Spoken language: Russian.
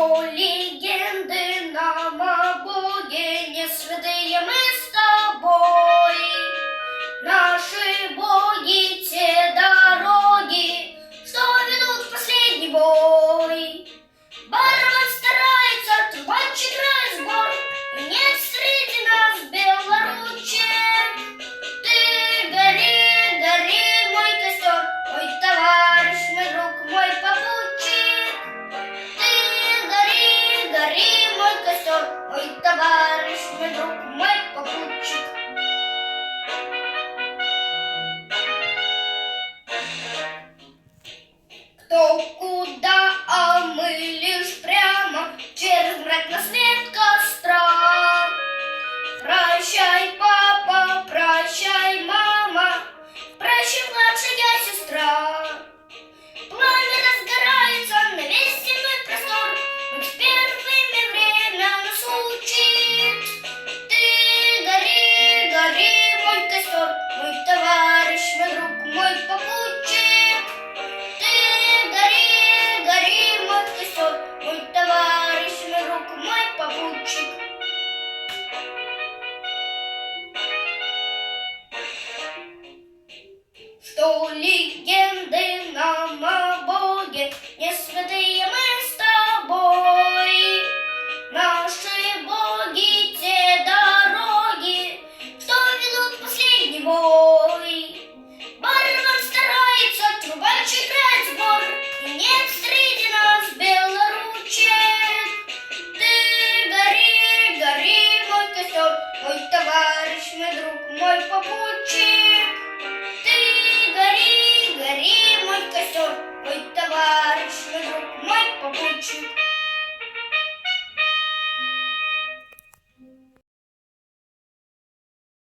Что легенды нам о Боге, не святые мы с тобой. Наши боги те дороги, что ведут в последний бой. Барабан старается, трубач играет сбор, и нет среди нас белоручек. Ты гори, гори, мой костер, мой товарищ, мой друг, мой попутчик. Ты гори, гори, мой костер, мой товарищ, мой друг, мой попутчик. Кто куда, а мы лишь прямо через мрак на свет костра. Прощай, папа, прощай, мама, прощай, младшая сестра. Пламя разгорается на весь земной простор, быть первыми время нас учит. Ты гори, гори, мой костер, мой товарищ, мой друг, мой попутчик. Ты гори, гори, мой костер, мой товарищ, мой друг, мой попутчик. Что легенды нам о Боге, не святые